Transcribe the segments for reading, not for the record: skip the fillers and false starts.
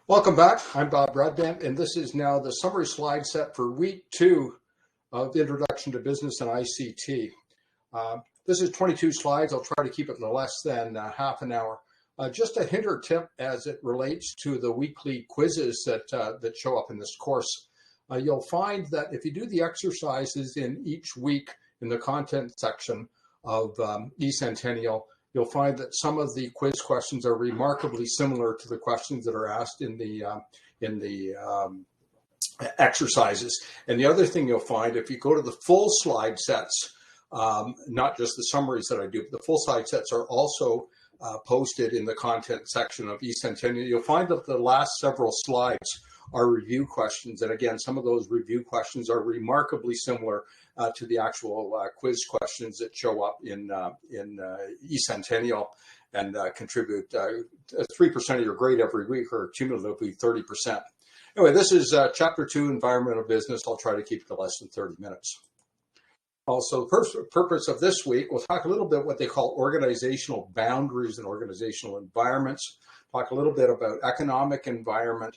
Welcome back. I'm Bob Broadbent, and this is now the summary slide set for week 2 of the Introduction to Business and ICT. This is 22 slides. I'll try to keep it no less than half an hour. Just a hint or tip as it relates to the weekly quizzes that show up in this course. You'll find that if you do the exercises in each week in the content section of eCentennial, you'll find that some of the quiz questions are remarkably similar to the questions that are asked in the exercises. And the other thing you'll find, if you go to the full slide sets, not just the summaries that I do, but the full slide sets are also posted in the content section of eCentennial. You'll find that the last several slides are review questions. And again, some of those review questions are remarkably similar to the actual quiz questions that show up in eCentennial and contribute 3% of your grade every week, or cumulatively 30%. Anyway, this is Chapter 2, Environmental Business. I'll try to keep it to less than 30 minutes. Also, the purpose of this week, we'll talk a little bit what they call organizational boundaries and organizational environments. Talk a little bit about economic environment.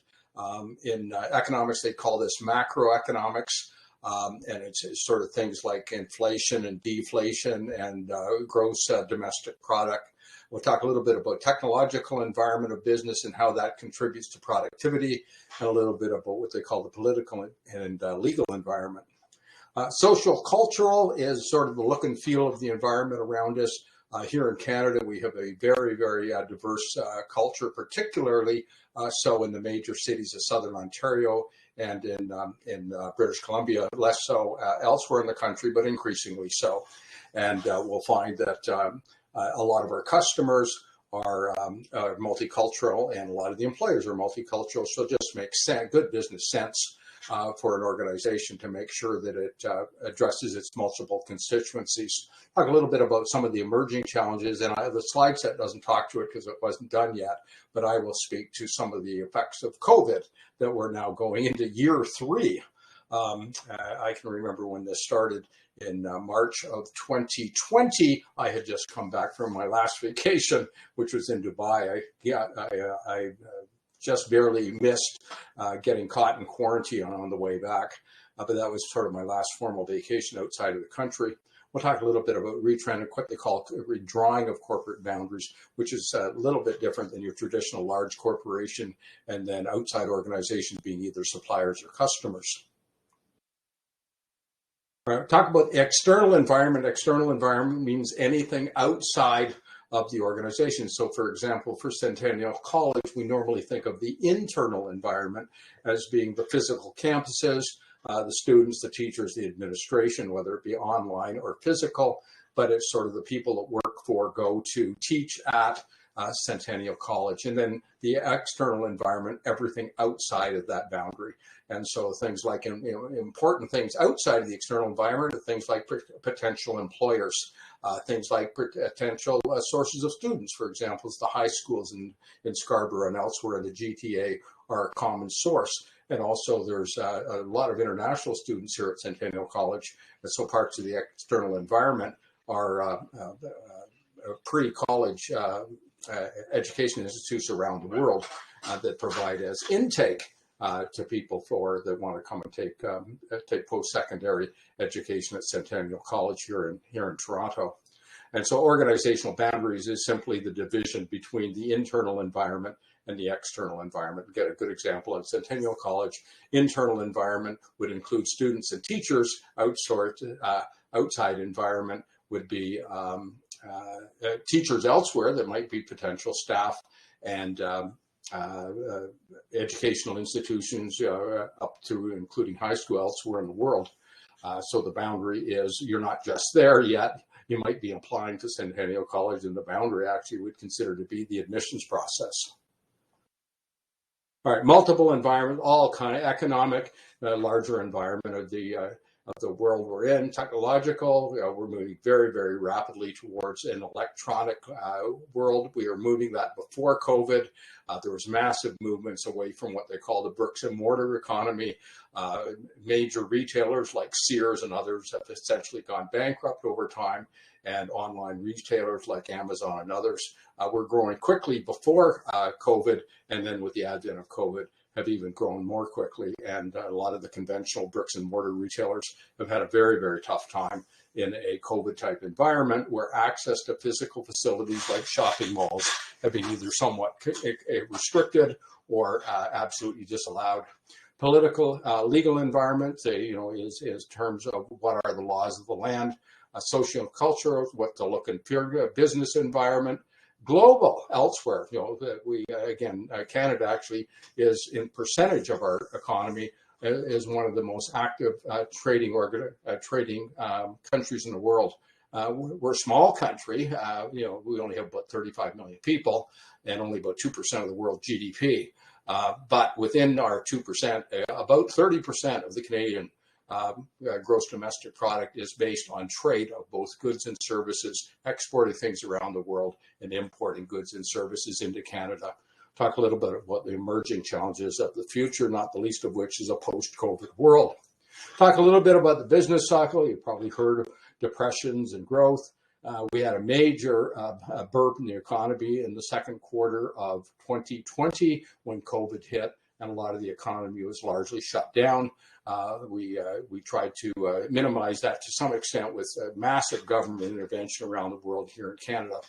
In economics, they call this macroeconomics, and it's sort of things like inflation and deflation and gross domestic product. We'll talk a little bit about technological environment of business and how that contributes to productivity, and a little bit about what they call the political and legal environment. Social cultural is sort of the look and feel of the environment around us. Here in Canada, we have a very, very diverse culture, particularly so in the major cities of Southern Ontario and in British Columbia, less so elsewhere in the country, but increasingly so. And we'll find that a lot of our customers are multicultural, and a lot of the employers are multicultural. So it just makes good business sense for an organization to make sure that it addresses its multiple constituencies. Talk a little bit about some of the emerging challenges, and the slide set doesn't talk to it because it wasn't done yet, but I will speak to some of the effects of COVID that we're now going into year 3. I can remember when this started in March of 2020. I had just come back from my last vacation, which was in Dubai. I just barely missed getting caught in quarantine on the way back. But that was sort of my last formal vacation outside of the country. We'll talk a little bit about retraining, what they call redrawing of corporate boundaries, which is a little bit different than your traditional large corporation, and then outside organizations being either suppliers or customers. All right, talk about the external environment. External environment means anything outside of the organization. So for example, for Centennial College, we normally think of the internal environment as being the physical campuses, the students, the teachers, the administration, whether it be online or physical, but it's sort of the people that work for, go to, teach at Centennial College. And then the external environment, everything outside of that boundary. And so things like important things outside of the external environment are things like potential employers, things like potential sources of students. For example, the high schools in Scarborough and elsewhere in the GTA are a common source. And also there's a lot of international students here at Centennial College. And so parts of the external environment are pre-college education institutes around the world that provide as intake to people that want to come and take post-secondary education at Centennial College here in Toronto. And so organizational boundaries is simply the division between the internal environment and the external environment. Get a good example at Centennial College. Internal environment would include students and teachers. Outside environment would be teachers elsewhere that might be potential staff, and educational institutions up to including high school elsewhere in the world. So the boundary is you're not just there yet. You might be applying to Centennial College, and the boundary actually would consider to be the admissions process. All right, multiple environment, all kind of economic, larger environment of the of the world we're in. Technological, we're moving very, very rapidly towards an electronic world. We were moving that before COVID. There was massive movements away from what they call the bricks and mortar economy. Major retailers like Sears and others have essentially gone bankrupt over time, and online retailers like Amazon and others were growing quickly before COVID, and then with the advent of COVID, have even grown more quickly. And a lot of the conventional bricks and mortar retailers have had a very, very tough time in a COVID type environment where access to physical facilities like shopping malls have been either somewhat restricted or absolutely disallowed. Political, legal environment, is terms of what are the laws of the land, social and cultural, what the look and feel, business environment. Global, elsewhere, Canada actually is, in percentage of our economy, is one of the most active trading countries in the world. We're a small country. We only have about 35 million people and only about 2% of the world GDP. But within our 2%, about 30% of the Canadian gross domestic product is based on trade of both goods and services, exporting things around the world and importing goods and services into Canada. Talk a little bit about the emerging challenges of the future, not the least of which is a post-COVID world. Talk a little bit about the business cycle. You've probably heard of depressions and growth. We had a major burp in the economy in the second quarter of 2020 when COVID hit, and a lot of the economy was largely shut down. We tried to minimize that to some extent with massive government intervention around the world here in Canada.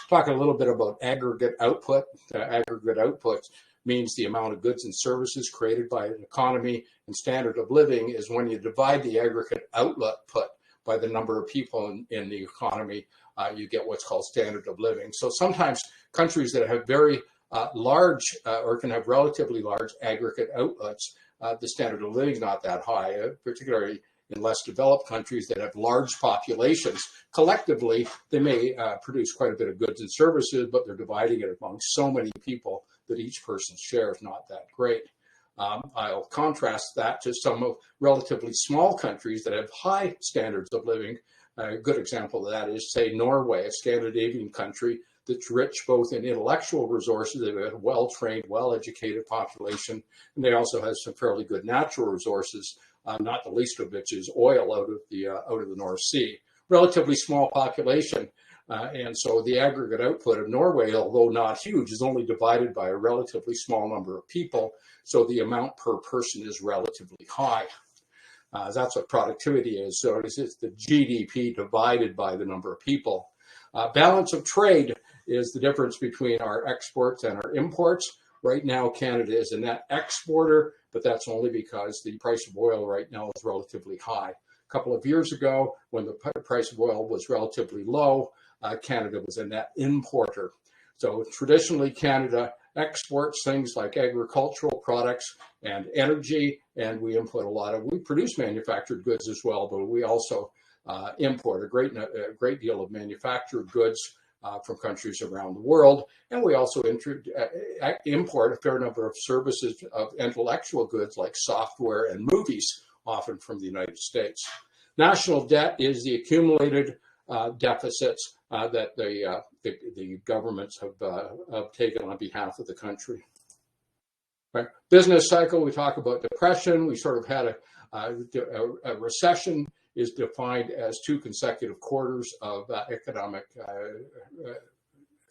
Talk a little bit about aggregate output. Aggregate output means the amount of goods and services created by an economy, and standard of living is when you divide the aggregate output by the number of people in the economy, you get what's called standard of living. So sometimes countries that have very large or can have relatively large aggregate outlets, the standard of living is not that high, particularly in less developed countries that have large populations. Collectively, they may produce quite a bit of goods and services, but they're dividing it among so many people that each person's share is not that great. I'll contrast that to some of relatively small countries that have high standards of living. A good example of that is, say, Norway, a Scandinavian country that's rich both in intellectual resources. They have a well-trained, well-educated population, and they also have some fairly good natural resources, not the least of which is oil out of the North Sea. Relatively small population, and so the aggregate output of Norway, although not huge, is only divided by a relatively small number of people, so the amount per person is relatively high. That's what productivity is. So it's the GDP divided by the number of people. Balance of trade is the difference between our exports and our imports. Right now, Canada is a net exporter, but that's only because the price of oil right now is relatively high. A couple of years ago, when the price of oil was relatively low, Canada was a net importer. So traditionally, Canada exports things like agricultural products and energy, and we produce manufactured goods as well, but we also import a great deal of manufactured goods from countries around the world, and we also import a fair number of services of intellectual goods like software and movies, often from the United States. National debt is the accumulated deficits that the governments have taken on behalf of the country. Right. Business cycle, we talk about depression. We sort of had a recession is defined as 2 consecutive quarters of economic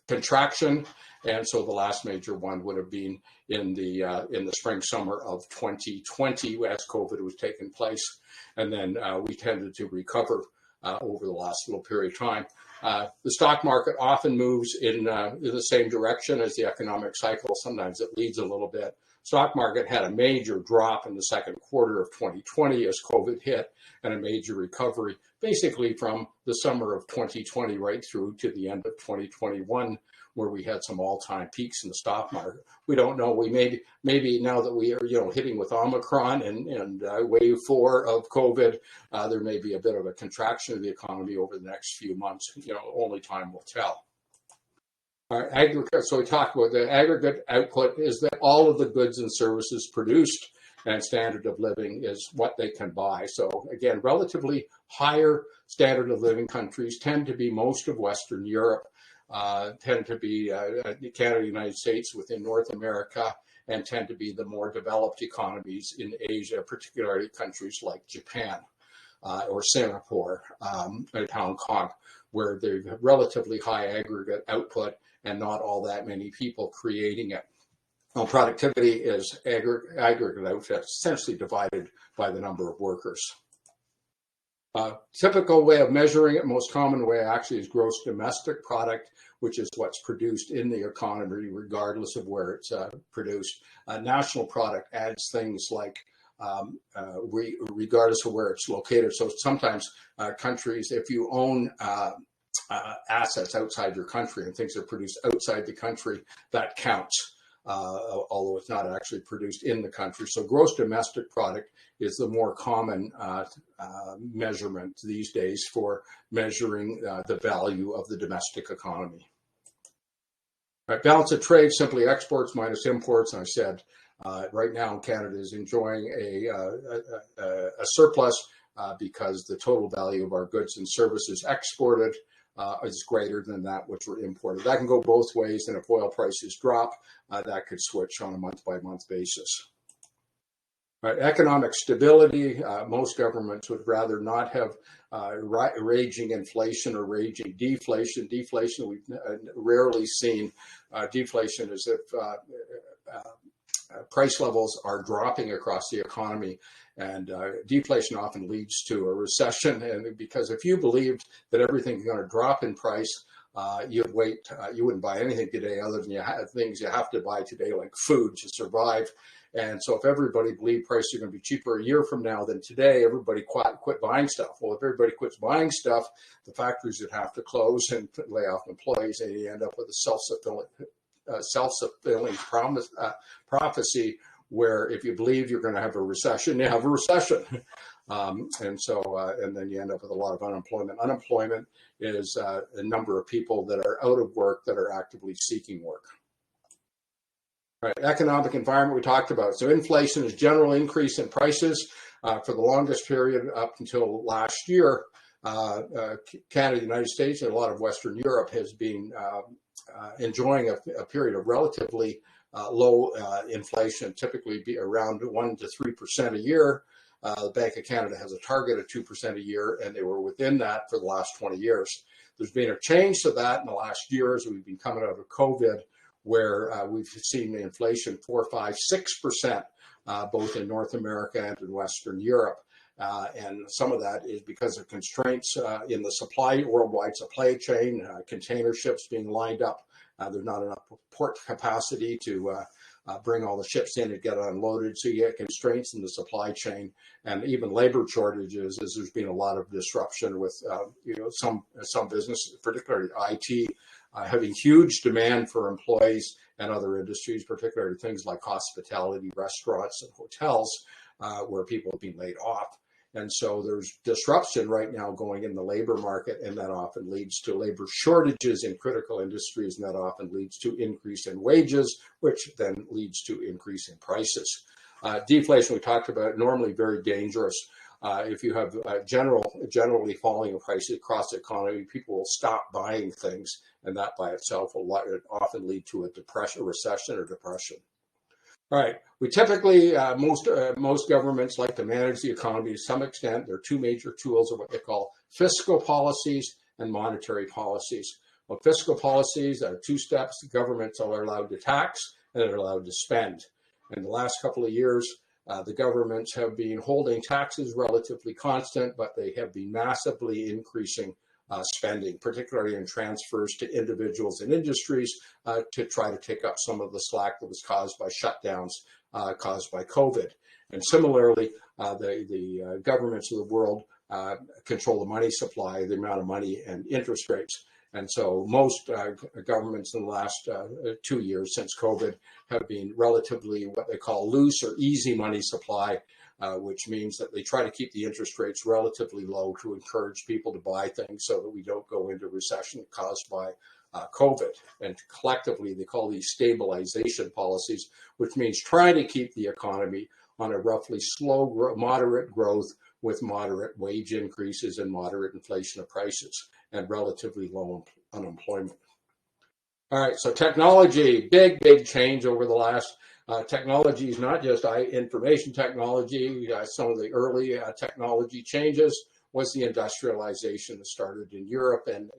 contraction, and so the last major one would have been in the spring summer of 2020 as COVID was taking place, and then we tended to recover over the last little period of time. The stock market often moves in the same direction as the economic cycle. Sometimes it leads a little bit. Stock market had a major drop in the second quarter of 2020 as COVID hit, and a major recovery basically from the summer of 2020 right through to the end of 2021, where we had some all-time peaks in the stock market. We don't know. We maybe now that we are hitting with Omicron and wave 4 of COVID, there may be a bit of a contraction of the economy over the next few months. Only time will tell. So we talk about the aggregate output is that all of the goods and services produced and standard of living is what they can buy. So again, relatively higher standard of living countries tend to be most of Western Europe, tend to be Canada, United States within North America, and tend to be the more developed economies in Asia, particularly countries like Japan or Singapore and Hong Kong, where they have relatively high aggregate output and not all that many people creating it. Well, productivity is aggregate output, essentially divided by the number of workers. Typical way of measuring it, most common way actually, is gross domestic product, which is what's produced in the economy, regardless of where it's produced. National product adds things like regardless of where it's located. So sometimes countries, if you own assets outside your country and things are produced outside the country, that counts, although it's not actually produced in the country. So gross domestic product is the more common measurement these days for measuring the value of the domestic economy. Right, balance of trade, simply exports minus imports. And I said right now Canada is enjoying a surplus because the total value of our goods and services exported is greater than that which were imported. That can go both ways, and if oil prices drop, that could switch on a month-by-month basis. Right, economic stability, most governments would rather not have raging inflation or raging deflation. Deflation, we've rarely seen deflation as if price levels are dropping across the economy, and deflation often leads to a recession. And because if you believed that everything's going to drop in price, you'd wait. You wouldn't buy anything today other than things you have to buy today, like food, to survive. And so if everybody believed prices are going to be cheaper a year from now than today, everybody quit buying stuff. Well, if everybody quits buying stuff, the factories would have to close and lay off employees, and you end up with a self-fulfilling prophecy, where if you believe you're going to have a recession, you have a recession. And then you end up with a lot of unemployment. Unemployment is a number of people that are out of work that are actively seeking work. Right, economic environment we talked about. So inflation is general increase in prices for the longest period up until last year. Canada, United States, and a lot of Western Europe has been enjoying a period of relatively low inflation, typically be around 1 to 3% a year. The Bank of Canada has a target of 2% a year, and they were within that for the last 20 years. There's been a change to that in the last year as we've been coming out of COVID, where we've seen the inflation 4, 5, 6%, both in North America and in Western Europe. And some of that is because of constraints in the worldwide supply chain, container ships being lined up. There's not enough port capacity to bring all the ships in and get unloaded. So you get constraints in the supply chain, and even labor shortages, as there's been a lot of disruption with some businesses, particularly IT, having huge demand for employees, and other industries, particularly things like hospitality, restaurants, and hotels, where people have been laid off. And so there's disruption right now going in the labor market, and that often leads to labor shortages in critical industries, and that often leads to increase in wages, which then leads to increase in prices. Deflation, we talked about, normally very dangerous. If you have generally falling prices across the economy, people will stop buying things, and that by itself will often lead to a recession or depression. All right, we typically, most governments like to manage the economy to some extent. There are two major tools of what they call fiscal policies and monetary policies. Well, fiscal policies are two steps. The governments are allowed to tax and they're allowed to spend. In the last couple of years, the governments have been holding taxes relatively constant, but they have been massively increasing spending, particularly in transfers to individuals and industries, to try to take up some of the slack that was caused by shutdowns caused by COVID. And similarly, the governments of the world control the money supply, the amount of money, and interest rates. And so most governments in the last 2 years since COVID have been relatively what they call loose or easy money supply, which means that they try to keep the interest rates relatively low to encourage people to buy things so that we don't go into recession caused by COVID. And collectively, they call these stabilization policies, which means trying to keep the economy on a roughly slow, moderate growth with moderate wage increases and moderate inflation of prices and relatively low unemployment. All right, so technology, big change over the last, technology is not just information technology. Some of the early technology changes was the industrialization that started in Europe and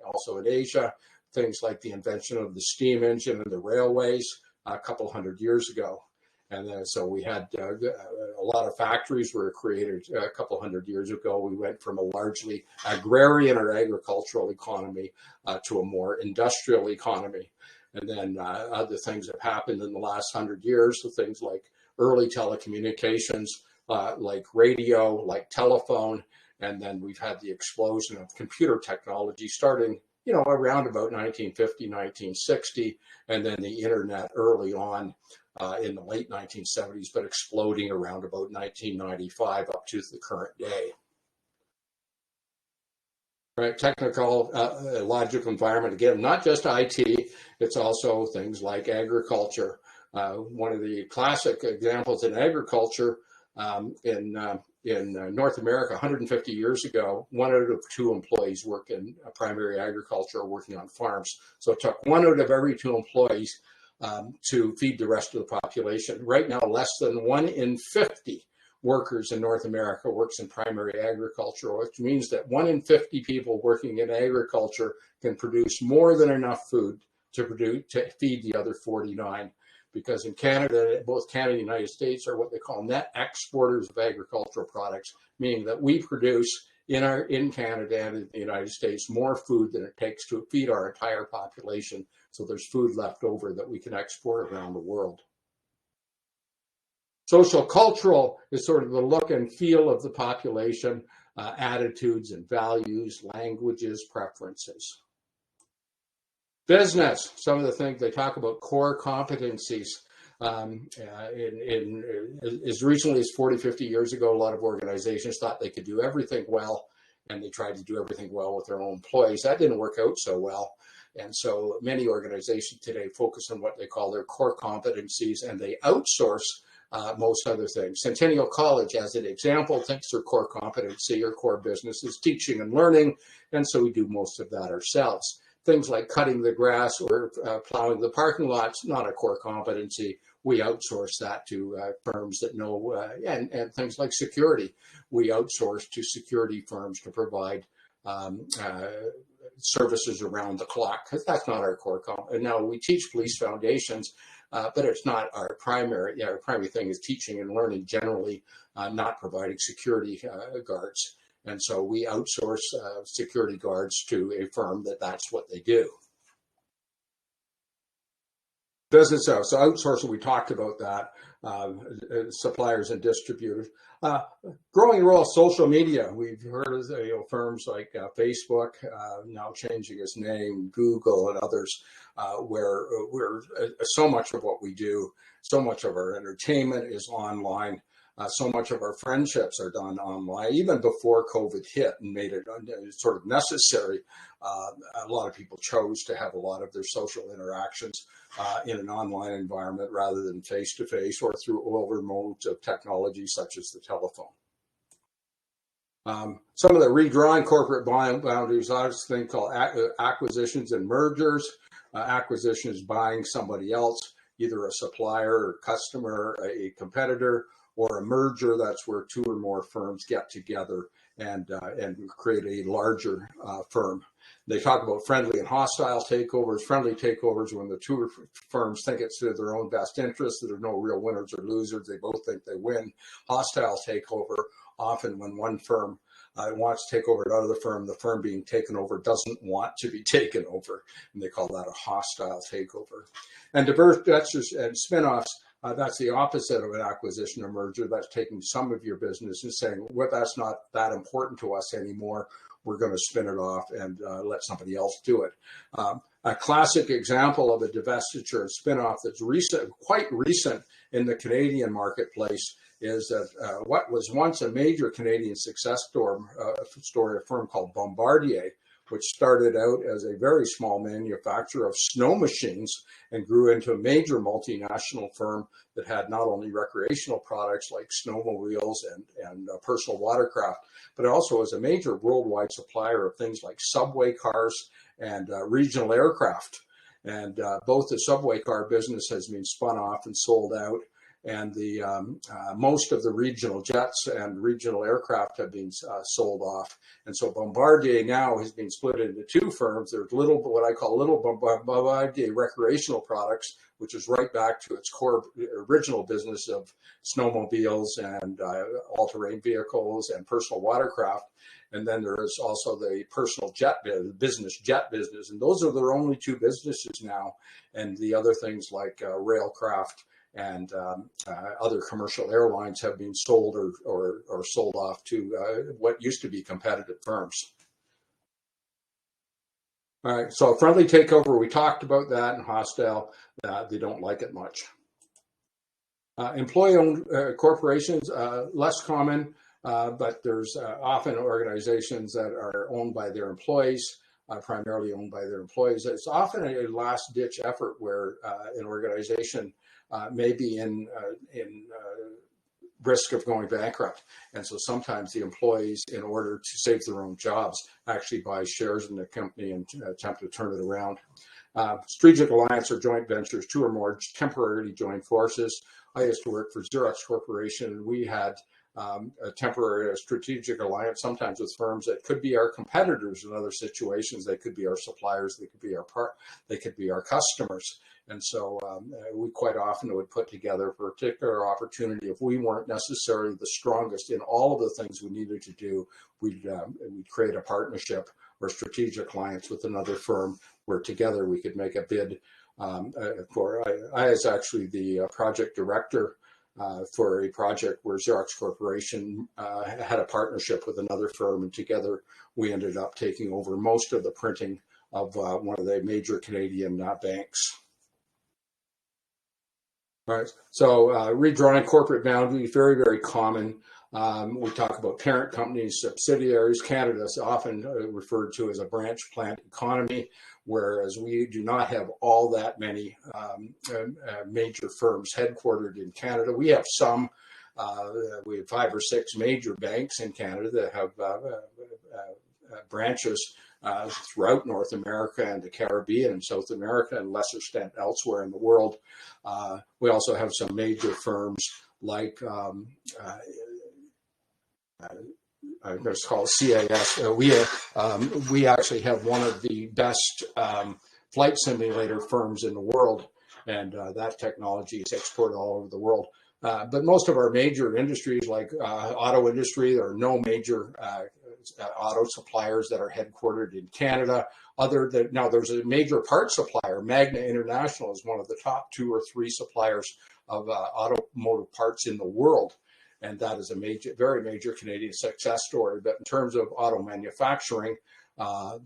also in Asia. Things like the invention of the steam engine and the railways a couple hundred years ago. And then, so we had a lot of factories were created a couple hundred years ago. We went from a largely agrarian or agricultural economy to a more industrial economy. And then other things have happened in the last 100 years, so things like early telecommunications, like radio, like telephone. And then we've had the explosion of computer technology starting, around about 1950, 1960, and then the internet early on in the late 1970s, but exploding around about 1995 up to the current day. Right, technical, logical environment, again, not just IT, it's also things like agriculture. One of the classic examples in agriculture in North America 150 years ago, 1 out of 2 employees work in primary agriculture or working on farms. So it took 1 out of every 2 employees to feed the rest of the population. Right now, less than 1 in 50 workers in North America works in primary agriculture, which means that 1 in 50 people working in agriculture can produce more than enough food to feed the other 49. Because in Canada, both Canada and the United States are what they call net exporters of agricultural products, meaning that we produce in Canada and in the United States more food than it takes to feed our entire population. So there's food left over that we can export around the world. Social cultural is sort of the look and feel of the population, attitudes and values, languages, preferences. Business, some of the things they talk about core competencies. As recently as 40, 50 years ago, a lot of organizations thought they could do everything well, and they tried to do everything well with their own employees. That didn't work out so well. And so many organizations today focus on what they call their core competencies, and they outsource most other things. Centennial College, as an example, thinks their core competency or core business is teaching and learning, and so we do most of that ourselves. Things like cutting the grass or plowing the parking lots, not a core competency. We outsource that to firms that know, and things like security. We outsource to security firms to provide services around the clock, because that's not our core competency. Now, we teach police foundations, but it's not our primary. Our primary thing is teaching and learning generally, not providing security guards. And so we outsource security guards to a firm that's what they do. Business so outsourcing, we talked about that, suppliers and distributors. Growing role of social media. We've heard of firms like Facebook now changing its name, Google and others, where so much of what we do, so much of our entertainment is online. So much of our friendships are done online. Even before COVID hit and made it sort of necessary, a lot of people chose to have a lot of their social interactions in an online environment rather than face-to-face or through older modes of technology such as the telephone. Some of the redrawing corporate boundaries, there's a thing called acquisitions and mergers. Acquisition is buying somebody else, either a supplier or customer, a competitor, or a merger. That's where 2 or more firms get together and create a larger firm. They talk about friendly and hostile takeovers. Friendly takeovers when the 2 firms think it's to their own best interest, that there are no real winners or losers. They both think they win. Hostile takeover, often when one firm wants to take over another firm, the firm being taken over doesn't want to be taken over, and they call that a hostile takeover. And divestitures and spinoffs. That's the opposite of an acquisition or merger. That's taking some of your business and saying, well, that's not that important to us anymore. We're going to spin it off and let somebody else do it. A classic example of a divestiture and spinoff that's quite recent in the Canadian marketplace is that what was once a major Canadian success story, a firm called Bombardier, which started out as a very small manufacturer of snow machines and grew into a major multinational firm that had not only recreational products like snowmobiles and personal watercraft, but it also was a major worldwide supplier of things like subway cars and regional aircraft. And both the subway car business has been spun off and sold out, and the most of the regional jets and regional aircraft have been sold off. And so Bombardier now has been split into two firms. There's what I call little Bombardier Recreational Products, which is right back to its core original business of snowmobiles and all-terrain vehicles and personal watercraft. And then there is also the personal jet business, and those are their only two businesses now. And the other things like railcraft and other commercial airlines have been sold or sold off to what used to be competitive firms. All right, so friendly takeover, we talked about that, and hostile, they don't like it much. Employee-owned corporations, less common, but there's often organizations that are owned by their employees, primarily owned by their employees. It's often a last-ditch effort where an organization may be in risk of going bankrupt. And so sometimes the employees, in order to save their own jobs, actually buy shares in the company and attempt to turn it around. Strategic alliance or joint ventures, two or more temporarily joined forces. I used to work for Xerox Corporation, and we had a temporary strategic alliance, sometimes with firms that could be our competitors in other situations. They could be our suppliers, they could be our customers. And so we quite often would put together a particular opportunity. If we weren't necessarily the strongest in all of the things we needed to do, we'd create a partnership or strategic alliance with another firm where together we could make a bid for. I was actually the project director for a project where Xerox Corporation had a partnership with another firm, and together we ended up taking over most of the printing of one of the major Canadian banks. All right, so redrawing corporate boundaries, very, very common. We talk about parent companies, subsidiaries. Canada is often referred to as a branch plant economy, whereas we do not have all that many major firms headquartered in Canada. We have some. We have 5 or 6 major banks in Canada that have branches throughout North America and the Caribbean and South America, and lesser extent elsewhere in the world. We also have some major firms like it's called CAS. We actually have one of the best flight simulator firms in the world, and that technology is exported all over the world. But most of our major industries, like auto industry, there are no major auto suppliers that are headquartered in Canada. Now there's a major part supplier. Magna International is one of the top 2 or 3 suppliers of automotive parts in the world. And that is a very major Canadian success story. But in terms of auto manufacturing,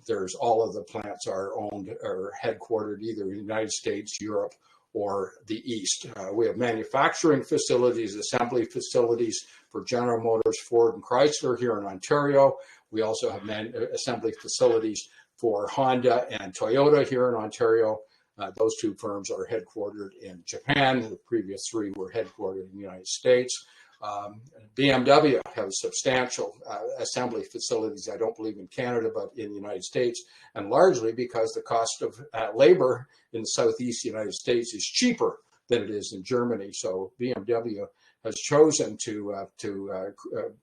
there's all of the plants are owned or headquartered either in the United States, Europe, or the East. We have manufacturing facilities, assembly facilities for General Motors, Ford, and Chrysler here in Ontario. We also have assembly facilities for Honda and Toyota here in Ontario. Those 2 firms are headquartered in Japan. The previous 3 were headquartered in the United States. BMW has substantial assembly facilities, I don't believe in Canada, but in the United States, and largely because the cost of labor in the Southeast United States is cheaper than it is in Germany. So BMW has chosen to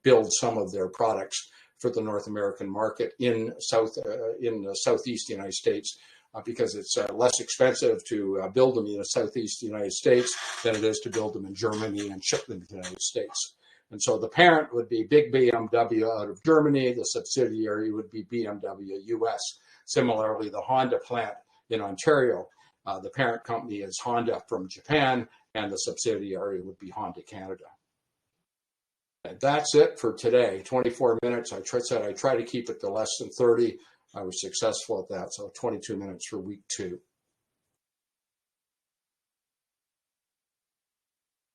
build some of their products for the North American market in the Southeast United States, because it's less expensive to build them in the Southeast United States than it is to build them in Germany and ship them to the United States. And so the parent would be big BMW out of Germany. The subsidiary would be BMW US. Similarly, the Honda plant in Ontario, the parent company is Honda from Japan, and the subsidiary would be Honda Canada. And that's it for today. 24 minutes. I try to keep it to less than 30. I was successful at that, so 22 minutes for week 2.